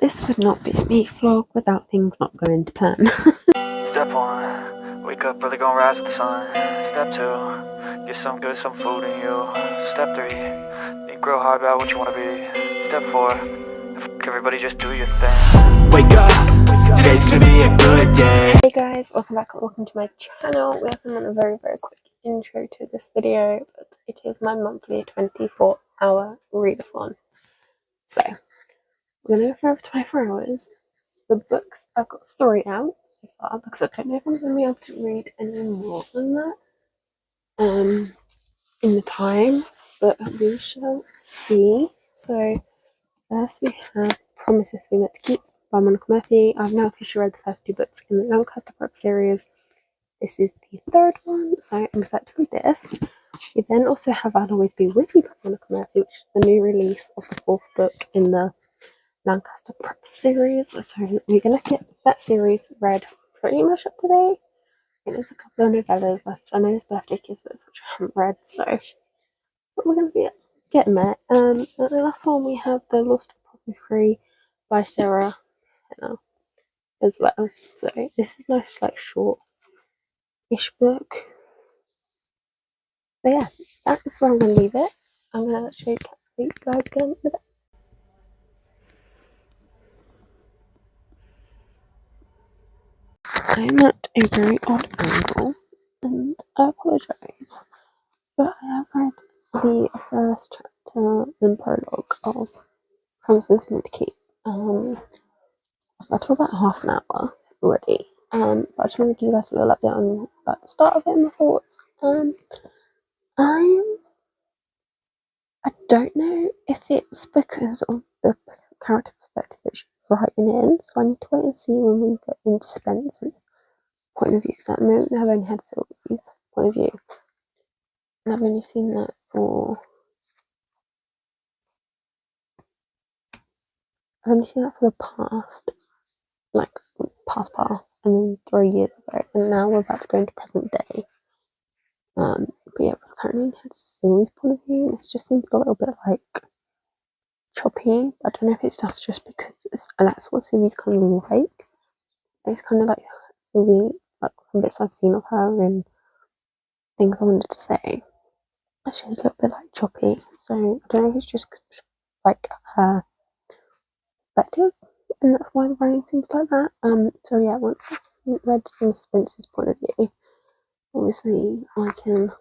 This would not be a meat vlog without things not going to plan. Step 1, wake up early, gonna rise with the sun. Step 2, get some good, some food in you. Step 3, think real hard about what you wanna be. Step 4, everybody just do your thing. Wake up, today's gonna be a good day. Hey guys, welcome back, welcome to my channel. We have done a very quick intro to this video, but it is my monthly 24-hour readathon. So, we're going to go for over 24 hours. The books, I've got 3 out so far, because I don't know if I'm going to be able to read any more than that in the time, but we shall see. So, first we have Promises We Meant to Keep by Monica Murphy. I've now officially read the first 2 books in the Lancaster Prep series. This is the 3rd one, so I'm excited to read this. We then also have I'll Always Be With You by Monica Murphy, which is the new release of the 4th book in the Lancaster Prep series. So we're going to get that series read pretty much up to date. There's a couple of novellas left. I know there's Birthday Kisses, which I haven't read, so but we're going to be getting there. And the last one we have The Lost Apothecary by Sarah Henner as well. So this is a nice, like, short-ish book. So yeah, that is where I'm going to leave it. I'm going to show you guys again with it. I'm at a very odd angle, and I apologise, but I have read the first chapter and prologue of Promises We Meant to Keep. I've read for about half an hour already, but I just want to give you guys a little update on like the start of it and my thoughts. I don't know if it's because of the character perspective that she's writing in, so I need to wait and see when we get into Spencer's point of view, because at the moment I've only had Sylvie's point of view, and I've only seen that for the past, like past, and then 3 years ago, and now we're about to go into present day. But yeah, we've currently had Sylvie's point of view, and it just seems a little bit like choppy. I don't know if it's just because that's what Sylvie's kind of like. It's kind of like Sylvie, like from bits I've seen of her and things I wanted to say. She was a little bit like choppy, so I don't know if it's just like her perspective, and that's why the writing seems like that. So yeah, once I've read some Spencer's point of view, obviously I can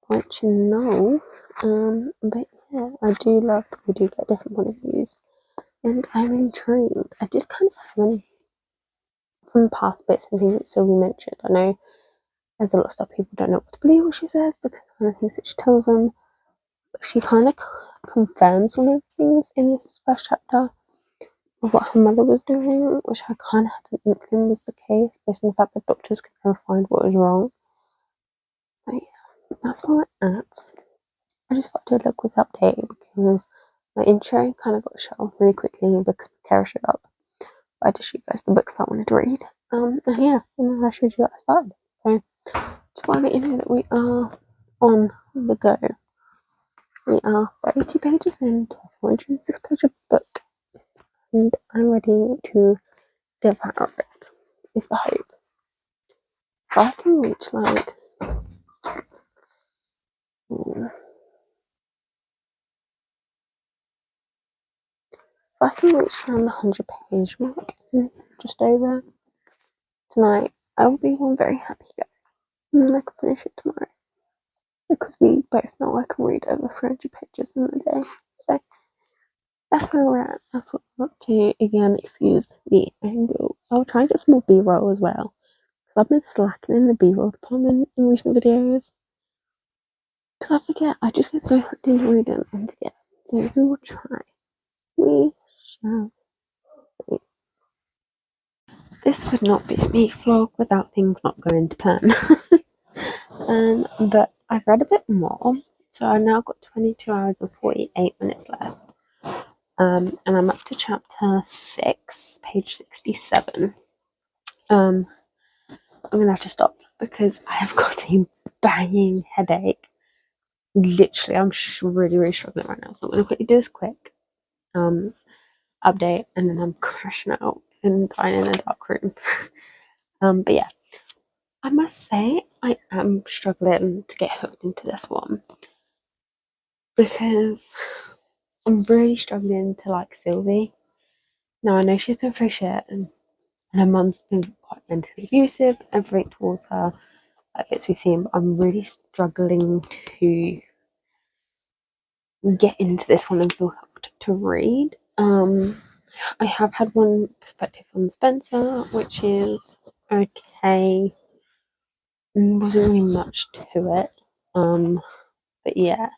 let you know. But yeah, I do love that we do get different point of views, and I'm intrigued. I just kind of from past bits and things that Sylvie mentioned. I know there's a lot of stuff people don't know what to believe what she says because of the things that she tells them, but she kind of confirms one of the things in this first chapter of what her mother was doing, which I kind of had an inkling was the case based on the fact that doctors could never find what was wrong. So yeah, that's where we're at. I just thought I'd do a quick update because my intro kind of got shut off really quickly because Kara showed up. But I just showed you guys the books that I wanted to read. And yeah, and I showed you that I started. So just want to let you know that we are on the go. We are 32 pages into a 406 page book, and I'm ready to devour it, is the hope. If I can reach like if I can reach around the 100-page mark, just over tonight, I will be one very happy guy, and then I can finish it tomorrow, because we both know I can read over 300 pages in a day. So that's where we're at. That's what we're up to. Again, excuse the angle. I'll try and get some more B-roll as well, because I've been slacking in the B-roll department in recent videos. Because I forget, I just get so hooked into reading and forget. So we will try. We shall see. This would not be a meat vlog without things not going to plan. But I've read a bit more, so I've now got 22 hours and 48 minutes left. And I'm up to chapter 6, page 67. I'm gonna have to stop because I have got a banging headache. Literally, I'm really struggling right now, so I'm gonna quickly do this quick. update, and then I'm crashing out and dying in a dark room. But yeah, I must say I am struggling to get hooked into this one because I'm really struggling to like Sylvie. Now I know she's been through shit, and her mum's been quite mentally abusive and everything towards her. Like it's we've seen, but I'm really struggling to get into this one and feel hooked to read. I have had one perspective on Spencer, which is okay. Wasn't really much to it. But yeah.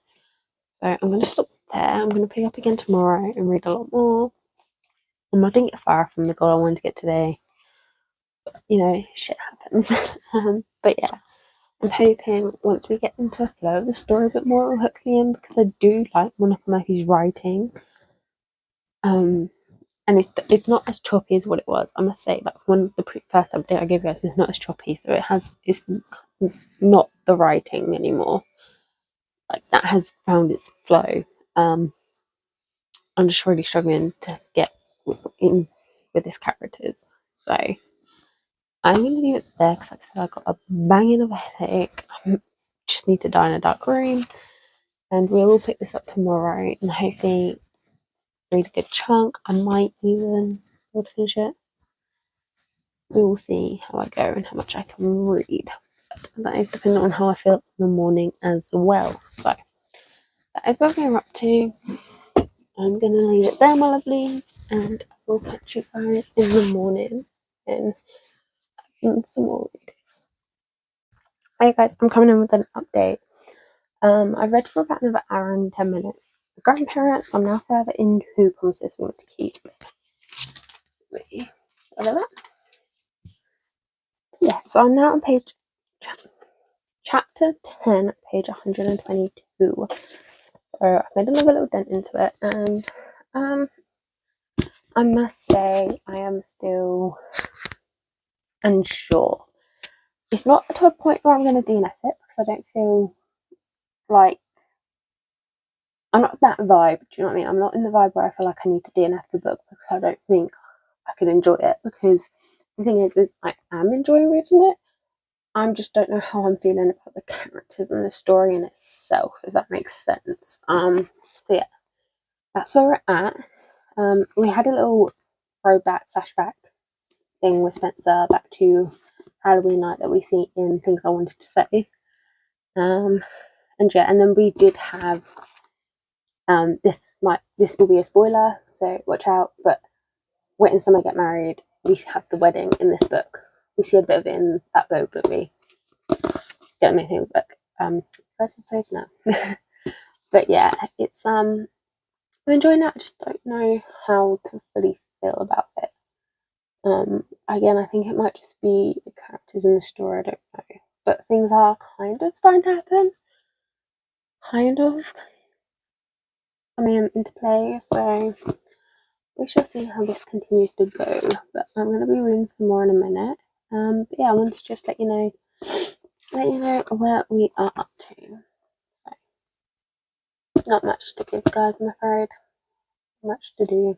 So I'm gonna stop there. I'm gonna pick up again tomorrow and read a lot more. I didn't get far from the goal I wanted to get today. But, you know, shit happens. But yeah. I'm hoping once we get into the flow of the story a bit more, it'll hook me in because I do like Monica Murphy's writing. And it's not as choppy as what it was. I must say, like when the first update I gave you guys is not as choppy, so it's not the writing anymore. Like that has found its flow. I'm just really struggling to get in with these characters, so I'm gonna leave it there because, like I said, I got a banging of a headache. I just need to die in a dark room, and we will pick this up tomorrow and hopefully read a good chunk. I might even finish it. We will see how I go and how much I can read. But that is dependent on how I feel in the morning as well. So that is what we're up to. I'm gonna leave it there, my lovelies, and I will catch you guys in the morning and some more reading. Hey guys, I'm coming in with an update. I read for about another hour and 10 minutes. The grandparents, I'm now further in Who Promises We Want to Keep. Yeah, so I'm now on page chapter 10, page 122. So I've made another little dent into it, and I must say I am still unsure. It's not to a point where I'm going to DNF it because I don't feel like I'm not that vibe. Do you know what I mean? I'm not in the vibe where I feel like I need to DNF the book because I don't think I can enjoy it. Because the thing is I am enjoying reading it. I just don't know how I'm feeling about the characters and the story in itself, if that makes sense. So yeah, that's where we're at. We had a little flashback thing with Spencer back to Halloween night that we see in Things I Wanted to Say. And then we did have this will be a spoiler, so watch out, but Wait and Summer Get Married, we have the wedding in this book. We see a bit of it in that book, but we don't know anything book. Guys are safe now. But yeah, it's I'm enjoying it. I just don't know how to fully feel about it. Again, I think it might just be the characters in the story, I don't know. But things are kind of starting to happen. Kind of coming into play, so we shall see how this continues to go. But I'm going to be reading some more in a minute. But yeah, I wanted to just let you know where we are up to. So, not much to give, guys, I'm afraid. Much to do.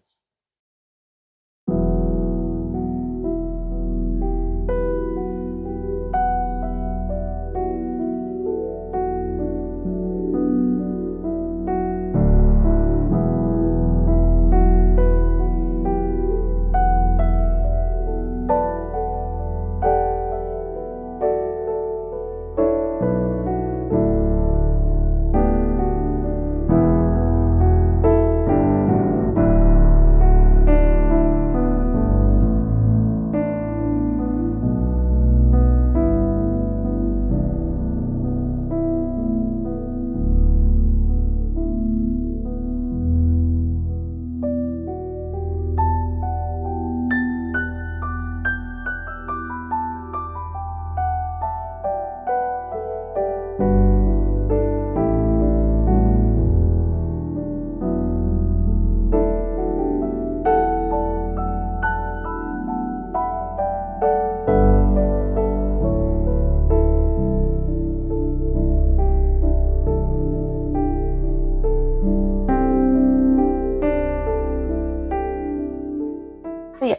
So yeah,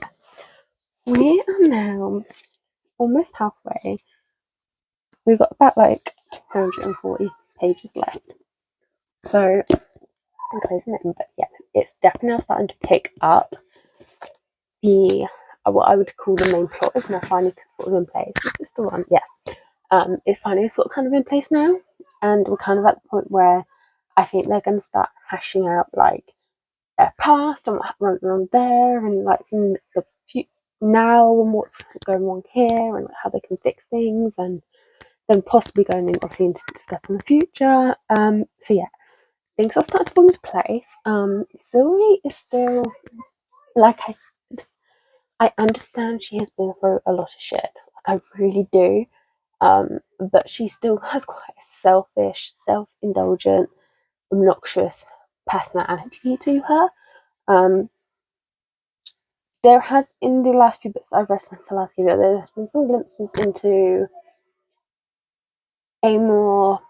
we are now almost halfway. We've got about like 240 pages left. So I'm closing it in, but yeah, it's definitely now starting to pick up. The what I would call the main plot is now finally sort of in place. Is this the one? Yeah. It's finally sort of kind of in place now, and we're kind of at the point where I think they're going to start hashing out like their past and what went on there, and like in the now and what's going on here, and like, how they can fix things, and then possibly going in obviously into discussing the future. So yeah, things are starting to fall into place. Sylvie is still, like I understand she has been through a lot of shit. Like I really do. But she still has quite a selfish, self-indulgent, obnoxious personality to her. There has, in the last few books I've read since the last few books, there's been some glimpses into a more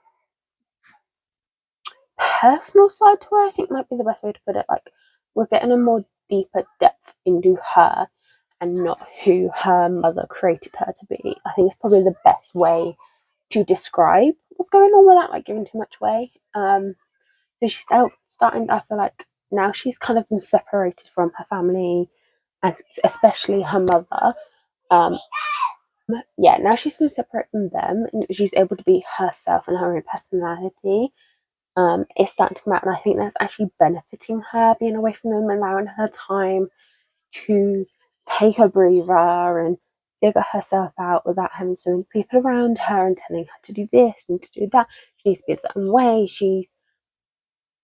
personal side to her, I think might be the best way to put it. Like, we're getting a more deeper depth into her and not who her mother created her to be. I think it's probably the best way to describe what's going on without like giving too much away. So she's starting, I feel like now she's kind of been separated from her family and especially her mother. Yeah, now she's been separated from them and she's able to be herself and her own personality. It's starting to come out, and I think that's actually benefiting her being away from them, allowing her time to take a breather and figure herself out without having so many people around her and telling her to do this and to do that. She needs to be a certain way. She,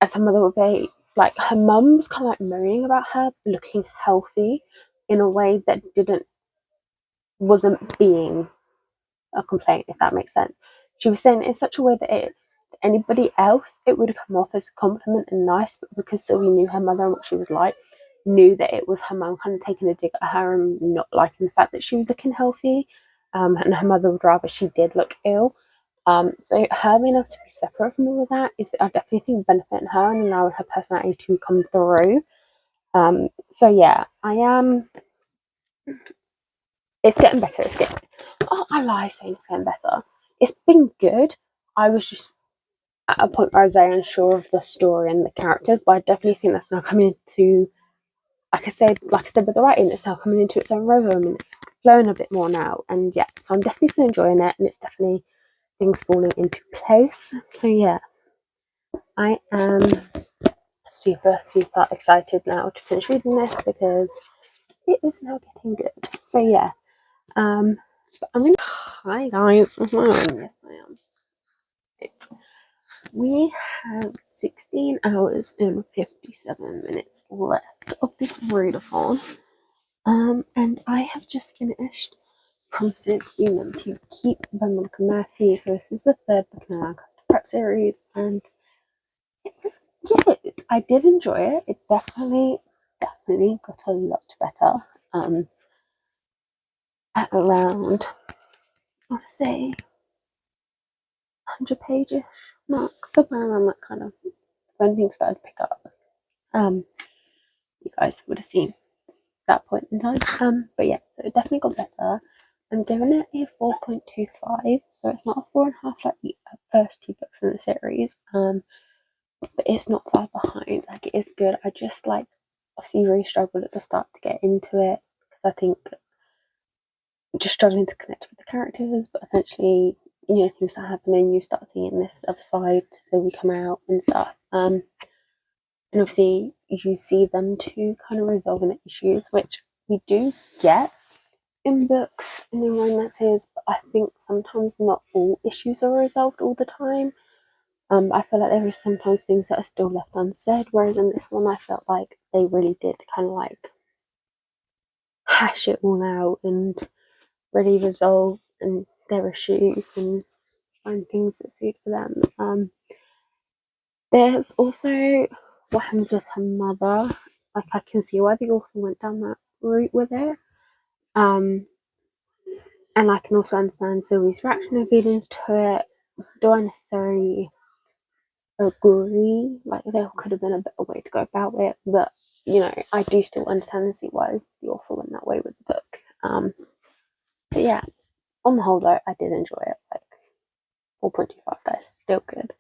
as her mother would be, like her mum was kind of like moaning about her looking healthy in a way that wasn't being a complaint, if that makes sense. She was saying it in such a way that to anybody else it would come off as a compliment and nice, but because Sylvie knew her mother and what she was like, knew that it was her mum kind of taking a dig at her and not liking the fact that she was looking healthy, and her mother would rather she did look ill. So her being able to be separate from all of that is, I definitely think, benefiting her and allowing her personality to come through. So yeah, I am. It's getting better. It's getting. Oh, I lie saying it's getting better. It's been good. I was just at a point where I was very unsure of the story and the characters, but I definitely think that's now coming into, like I said with the writing, it's now coming into its own rhythm and it's flowing a bit more now. And yeah, so I'm definitely still enjoying it, and it's definitely things falling into place. So yeah, I am super excited now to finish reading this because it is now getting good. So yeah, but I'm gonna. Hi guys, yes I am. We have 16 hours and 57 minutes left of this readathon. And I have just finished Promises We Meant to Keep by Monica Murphy. So this is the third book in our Lancaster Prep series, and it was good. I did enjoy it. It definitely got a lot better. At around, I want to say, 100 pages mark, somewhere around that kind of when things started to pick up. You guys would have seen that point in time. But yeah, so it definitely got better. I'm giving it a 4.25, so it's not a 4.5 like the first two books in the series. But it's not far behind. Like, it is good. I just like obviously really struggled at the start to get into it because I think just struggling to connect with the characters, but eventually, things start happening, you start seeing this other side, so we come out and stuff. And obviously you see them two kind of resolving the issues, which we do get in books and in romances, but I think sometimes not all issues are resolved all the time. I feel like there are sometimes things that are still left unsaid, whereas in this one I felt like they really did kind of like hash it all out and really resolve and their issues and find things that suit for them. There's also what happens with her mother. Like, I can see why the author went down that route with it. And I can also understand Sylvie's reaction and feelings to it. Do I necessarily agree? Like, there could have been a better way to go about it, but I do still understand and see why the author went yeah, on the whole though, I did enjoy it. Like 4.25, that's still good.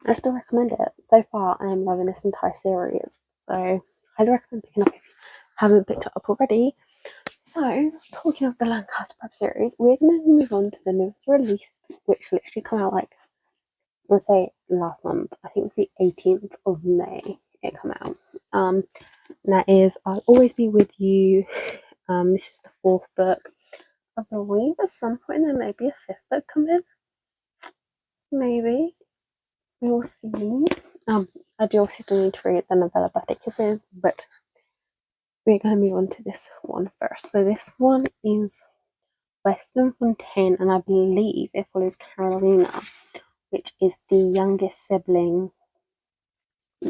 I still recommend it. So far, I am loving this entire series. So I'd recommend picking up if you haven't picked it up already. So, talking of the Lancaster Prep series, we're going to move on to the newest release, which literally came out like, let's say last month. I think it was the 18th of May it came out. And that is I'll Always Be With You. This is the 4th book. I believe at some point there may be a 5th book coming. Maybe. We will see. I do also still need to read the novella Birthday Kisses, but we're going to move on to this one first. So this one is Western Fontaine, and I believe it follows Carolina, which is the youngest sibling.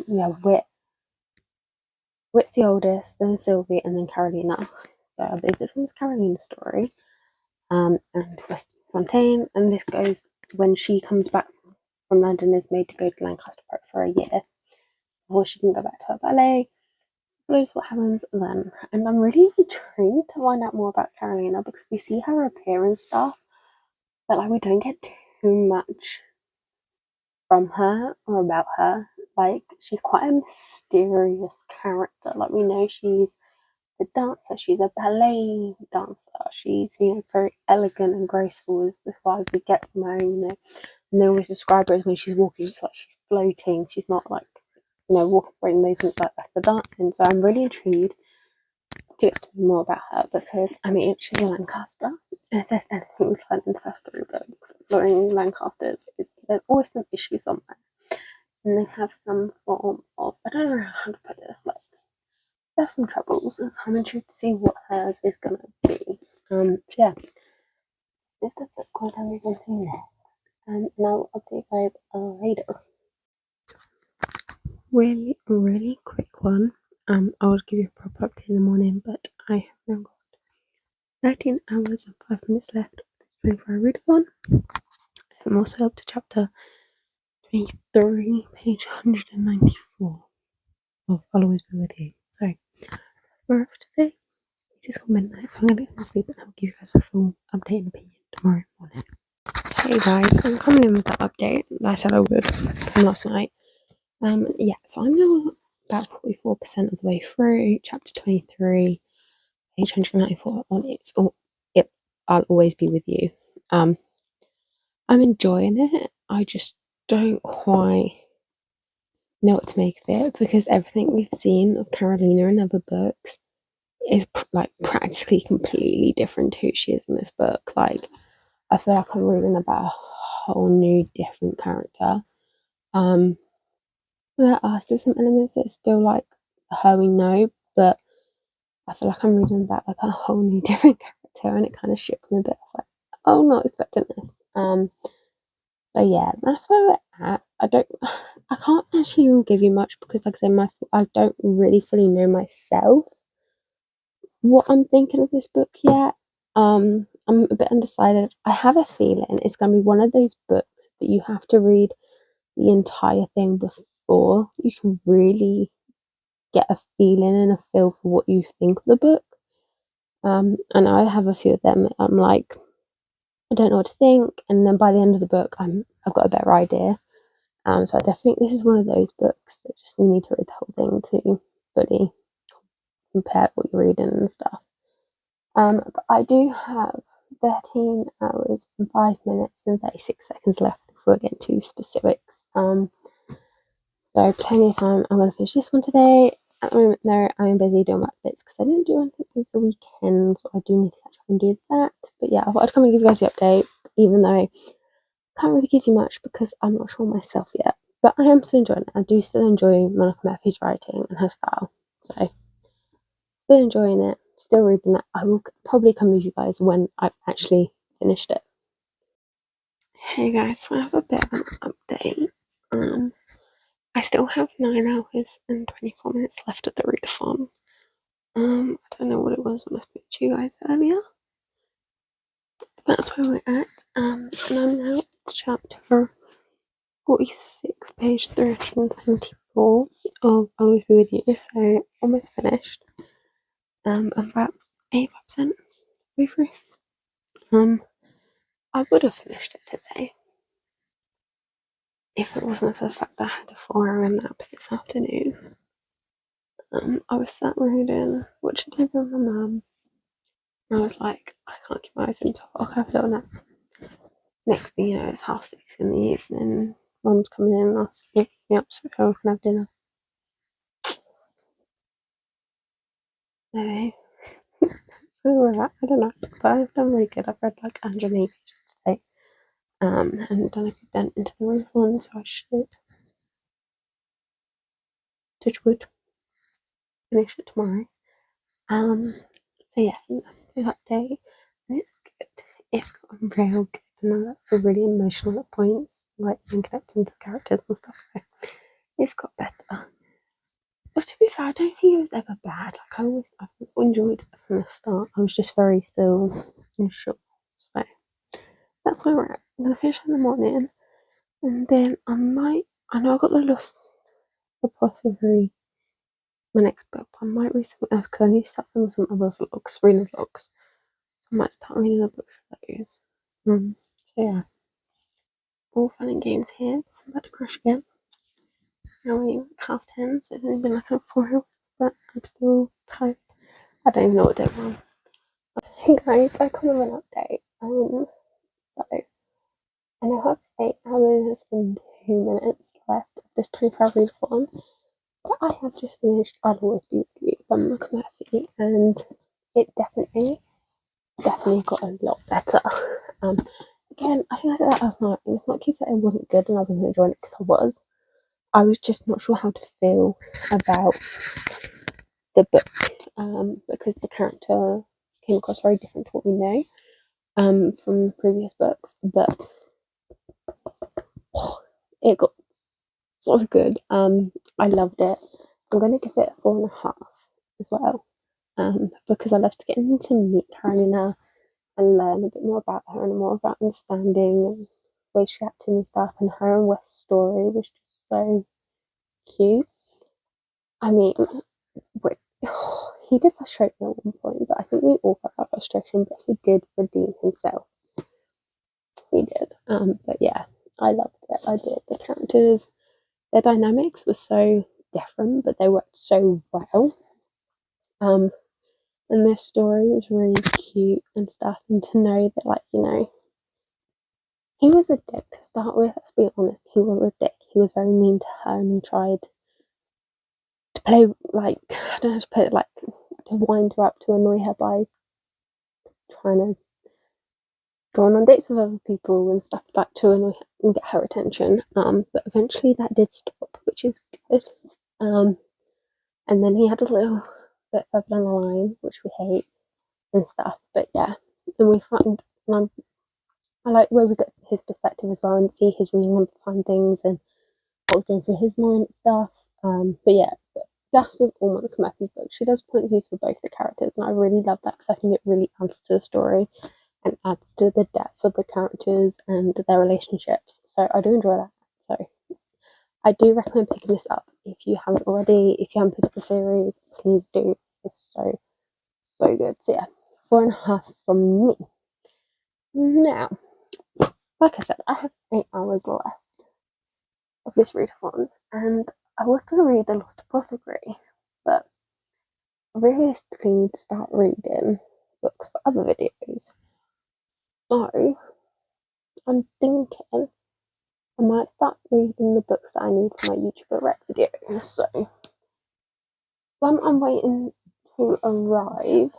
Yeah, Whit's the oldest, then Sylvie, and then Carolina. So I believe this one's Carolina's story. And Western Fontaine, and this goes when she comes back from London, is made to go to Lancaster Prep for a year before she can go back to her ballet. Follows what happens then, and I'm really intrigued to find out more about Carolina because we see her appear and stuff, but like we don't get too much from her or about her. Like she's quite a mysterious character. Like we know she's a dancer, she's a ballet dancer, she's very elegant and graceful is the vibe we get from her, and they always describe her as when she's walking, just like she's floating, she's not like walking great movements like that's the dancing. So I'm really intrigued to get to know more about her because she's a Lancaster, and if there's anything we've learned in the first 3 books, exploring Lancasters is there's always some issues somewhere, and they have some form of, I don't know how to put this, like there's some troubles, and so I'm intrigued to see what hers is gonna be. So yeah, this is the book I'm gonna move on to next, and I'll update you guys later. Really quick one. I will give you a proper update in the morning, but I have now got 13 hours and 5 minutes left of this 24-hour readathon. I'm also up to chapter 23, page 194 of I'll Always Be With You. So that's where we're for today. It is called midnight, so I'm going to get some sleep and I'll give you guys a full update and opinion tomorrow morning. Hey guys, I'm coming in with that update that I said I would from last night. So I'm now about 44% of the way through chapter 23, page 194 on I'll Always Be With You. I'm enjoying it. I just don't quite know what to make of it because everything we've seen of Carolina in other books is practically completely different to who she is in this book. Like, I feel like I'm reading about a whole new, different character. There are still some elements that are still like her we know, but I feel like I'm reading about like a whole new, different character, and it kind of shook me a bit. I was like, oh, not expecting this. So yeah, that's where we're at. I can't actually give you much because, like I said, I don't really fully know myself what I'm thinking of this book yet. I'm a bit undecided. I have a feeling it's going to be one of those books that you have to read the entire thing before you can really get a feeling and a feel for what you think of the book. And I have a few of them. I'm like, I don't know what to think, and then by the end of the book, I've got a better idea. So I definitely think this is one of those books that just you need to read the whole thing to fully compare what you're reading and stuff. But I do have 13 hours and 5 minutes and 36 seconds left before I get into specifics. So plenty of time. I'm going to finish this one today. At the moment, though, I'm busy doing work bits because I didn't do anything over the weekend, so I do need to catch up and do that. But yeah, I thought I'd come and give you guys the update, even though I can't really give you much because I'm not sure myself yet. But I am still enjoying it. I do still enjoy Monica Murphy's writing and her style. So, still enjoying it, still reading it. I will probably come with you guys when I've actually finished it. Hey guys, so I have a bit of an update. I still have 9 hours and 24 minutes left of the readathon. I don't know what it was when I spoke to you guys earlier. That's where we're at. And I'm now at chapter 46, page 374 of I'll Always Be With You. So almost finished. I'm about 85% way through. I would have finished it today if it wasn't for the fact that I had a 4-hour nap this afternoon. I was sat reading, watching TV with my mum, and I was like, I can't keep my eyes open, so I'll have a little nap. Next thing you know, it's 6:30 in the evening. Mum's coming in and asking me up so we can have dinner. So, that's where we're at. I don't know, but I've done really good. I've read like 180 pages today, and done a good dent into the Readathon, so I should, touch wood, finish it tomorrow. So yeah, that's a good update, and it's good. It's gotten real good, and I feel really emotional at points, like in connecting to the characters and stuff. So it's got better. But to be fair, I don't think it was ever bad. Like I enjoyed it from the start. I was just very still and sure. So that's where we're at. I'm gonna finish in the morning, and then I know I got the Lost Apothecary, my next book, but I might read something else because I need to start doing some other vlogs, reading vlogs. I might start reading the books for those. So yeah, all fun and games here. I'm about to crash again. Now we're 10:30, so it's only been like 4 hours, but I'm still tired. I don't even know what day we're on. Hey guys, I come with an update. So I now have 8 hours and 2 minutes left of this 24-hour readathon. But I have just finished I'll Always Be With You by McMurphy, and it definitely got a lot better. Again, I think I said that last night. It's not a case that it wasn't good and I wasn't enjoying it, because I was. I was just not sure how to feel about the book, because the character came across very different to what we know from previous books, but it got so good. I loved it. I'm going to give it a 4.5 as well, because I loved getting to meet Carolina and learn a bit more about her and more about understanding and the way she acted and stuff. And her and West's story was just so cute. I mean, wait, he did frustrate me at one point, but I think we all felt that frustration. But he did redeem himself. He did. But yeah, I loved it. I did. The characters, their dynamics were so different, but they worked so well. And their story was really cute and stuff. And to know that, like, you know, he was a dick to start with. Let's be honest. He was a dick. He was very mean to her, and he tried to play, like, I don't know how to put it, like, to wind her up, to annoy her by trying to go on dates with other people and stuff, like, to annoy her and get her attention. But eventually that did stop, which is good. And then he had a little bit further down the line, which we hate and stuff. But yeah, and we find, and I like where we get his perspective as well and see his reasoning behind things and what was going through his mind and stuff. But yeah, that's with all Monica Murphy's books. She does point of views for both the characters, and I really love that because I think it really adds to the story and adds to the depth of the characters and their relationships. So I do enjoy that. So I do recommend picking this up if you haven't already. If you haven't picked up the series, please do. It's so good. So yeah, 4.5 from me. Now, like I said, I have 8 hours left of this readathon, and I was going to read The Lost Apothecary, but I realistically need to start reading books for other videos. So I'm thinking I might start reading the books that I need for my YouTuber rec videos. So some I'm waiting to arrive.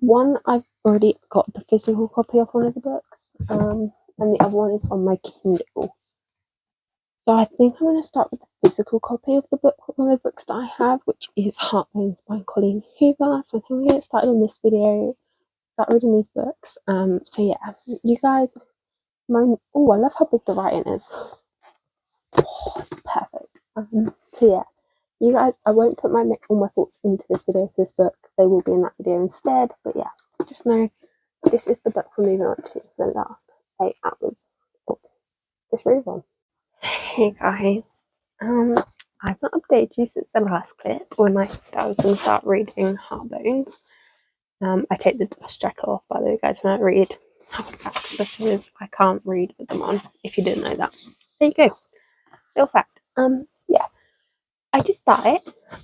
One, I've already got the physical copy of one of the books, and the other one is on my Kindle. So I think I'm going to start with the physical copy of the book, one of the books that I have, which is Heartbones by Colleen Hoover. So I think I'm going to get started on this video, start reading these books. So yeah, you guys, I love how big the writing is. Perfect. So yeah, you guys, I won't put all my thoughts into this video for this book. They will be in that video instead. But yeah, just know this is the book we're moving on to the last 8 hours of this readathon. Hey guys, I've not updated you since the last clip when I said I was going to start reading Heartbones. I take the dust jacket off, by the way, guys, when I read hardbacks because I can't read with them on, if you didn't know that. There you go. Little fact. Yeah. I just started.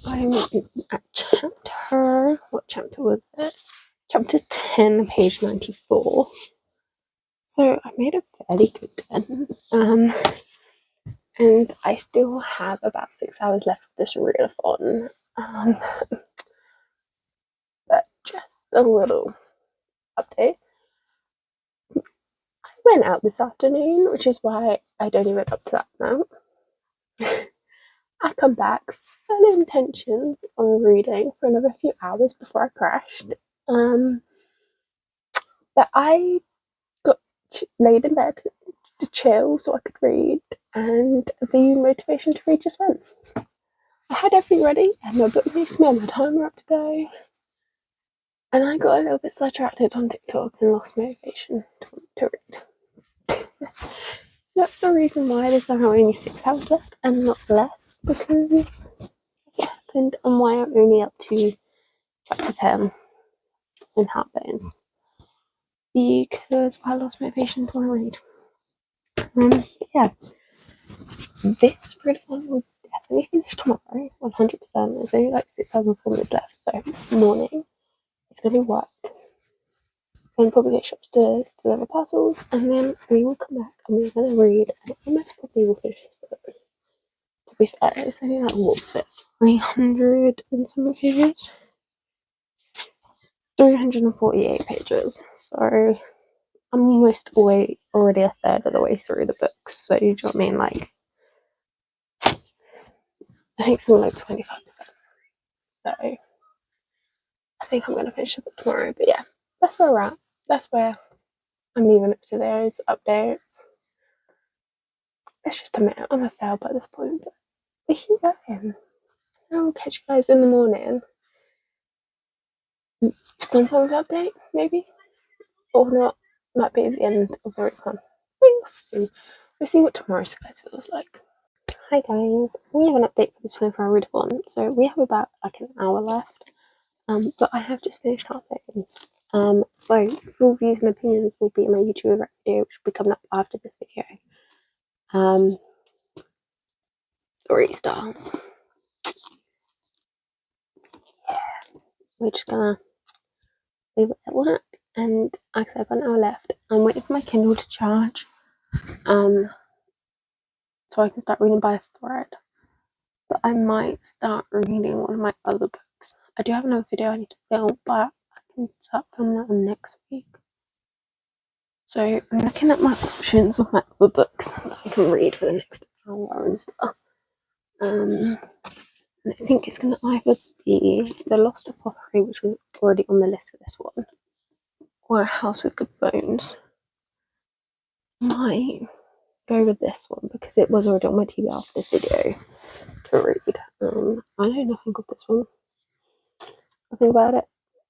I'm at chapter, what chapter was it? Chapter 10, page 94. So I made a fairly good 10. And I still have about 6 hours left of this readathon. But just a little update. I went out this afternoon, which is why I don't even up to that amount. I come back full intention on reading for another few hours before I crashed. But I got laid in bed to chill so I could read, and the motivation to read just went. I had everything ready, I had my book next to me, and my timer up to go, and I got a little bit sidetracked on TikTok and lost motivation to read. That's the reason why there's somehow only 6 hours left and not less, because that's what happened, and why I'm only up to chapter 10 in Heartbones. Because I lost motivation to want to read. Yeah. This readathon will definitely finish tomorrow, 100%. There's only like 6,004 minutes left, so morning it's going to be work. And probably get shops to deliver parcels, and then we will come back and we're going to read, and I most probably will finish this book. To be fair, it's only like, what was it, 300 and some pages? 348 pages, so I'm almost already a third of the way through the book, so you know what I mean, like, I think something like 25%. So I think I'm going to finish the book tomorrow, but yeah, that's where we're at. That's where I'm leaving it to those updates. It's just a minute, I'm a fail by this point, but we keep going. I'll catch you guys in the morning. Sometimes update, maybe, or not. Might be at the end of the recon. We'll see. We'll see what tomorrow's guys feels like. Hi guys, we have an update for the 24-hour readathon. So we have about like an hour left. But I have just finished Heartbones. So full views and opinions will be in my YouTube video, which will be coming up after this video. Story styles. Yeah, we're just gonna leave it at that. And like I said, I've got an hour left. I'm waiting for my Kindle to charge. So I can start reading by a thread. But I might start reading one of my other books. I do have another video I need to film, but I can start filming that one next week. So I'm looking at my options of my other books that I can read for the next hour and stuff. And I think it's going to either be The Lost Apothecary, which was already on the list for this one, or A House with Good Bones. Might go with this one because it was already on my TBR for this video to read. I know nothing of this one. Nothing about it.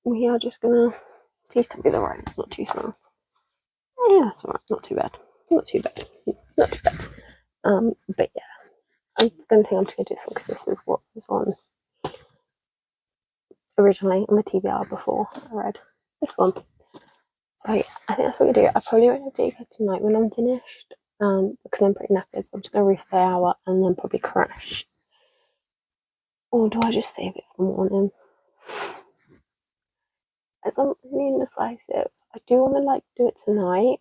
We are just gonna. Please tell me the writing's not too small. Yeah, that's alright. Not too bad. Not too bad. Not too bad. But yeah, I don't think I'm just gonna do this one because this is what was on originally on the TBR before I read this one. So yeah, I think that's what we do. I probably won't update you guys tonight when I'm finished. Because I'm pretty knackered, so I'm just gonna read for the hour and then probably crash. Or do I just save it for the morning? As I'm really indecisive, I do want to like do it tonight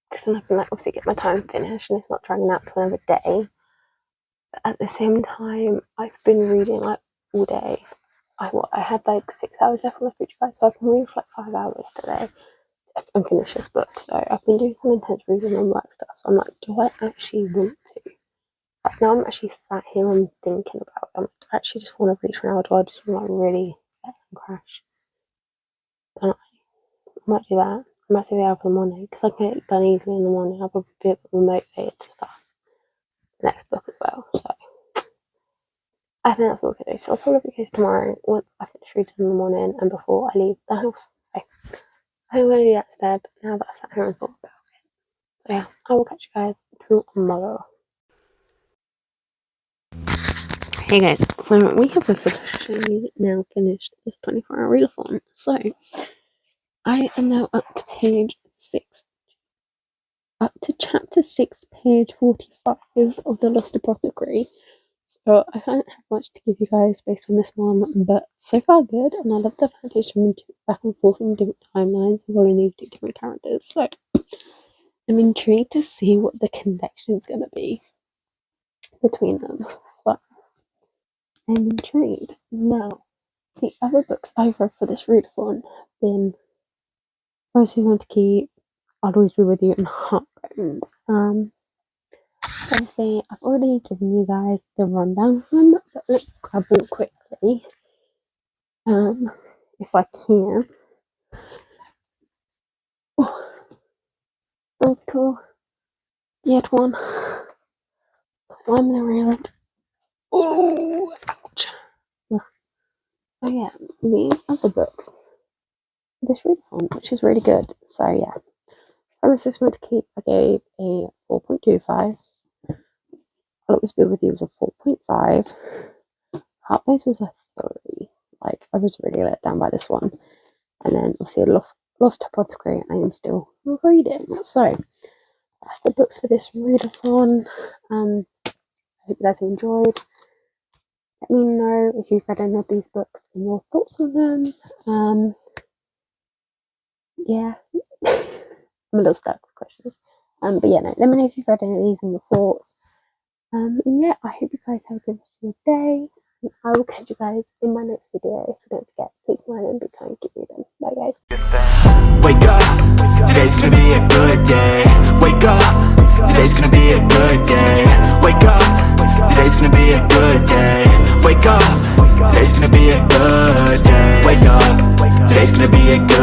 because then I can like obviously get my time finished and it's not dragging out to another day. But at the same time, I've been reading like all day. I had like 6 hours left on the fridge, guys, so I've been reading for like 5 hours today and finish this book. So I've been doing some intense reading and work stuff. So I'm like, do I actually want to? Right now, I'm actually sat here and thinking about it. I actually just want to read for an hour. Do I just want to like really sit and crash? And I might do that. I might save the hour for the morning because I can get it done easily in the morning. I'll probably be a bit more motivated to start the next book as well. So I think that's what we're going to do. So I'll probably do this tomorrow once I finish reading in the morning and before I leave the house. So I think I'm going to do that instead now that I've sat here and thought about it. So yeah, I will catch you guys tomorrow. Hey guys, So we have officially now finished this 24-hour readathon. So I am now up to chapter 6, page 45 of the Lost Apothecary. So I don't have much to give you guys based on this one, but so far good, and I love the fact it's jumping back and forth in different timelines of all these different characters. So I'm intrigued to see what the connection is going to be between them. So I'm intrigued. Now, the other books I've read for this readathon have been Rose Who's Meant to Keep, I'll Always Be With You, and Heartbones. Obviously, I've already given you guys the rundown of them, but let's grab them quickly. If I can. Oh, that was cool. The other one. Climbing around. Oh, ouch. So yeah, these are the books. This readathon, which is really good. So yeah, Promise This One to Keep, I gave a 4.25. I'll Always Be With You was a 4.5. Heartbreaks was a 3. Like, I was really let down by this one. And then obviously Lost Apothecary I am still reading. So that's the books for this readathon. I hope you guys have enjoyed. Let me know if you've read any of these books and your thoughts on them. Yeah. I'm a little stuck with questions. But yeah, no, let me know if you've read any of these and your thoughts. And yeah, I hope you guys have a good rest of your day. And I will catch you guys in my next video. So don't forget, please smile and be kind, keep reading. Bye guys. Wake up, today's gonna be a good day. Wake up, today's gonna be a good day. Wake up, today's gonna be a good day. Wake up, today's gonna be a good day. Wake up, today's gonna be a good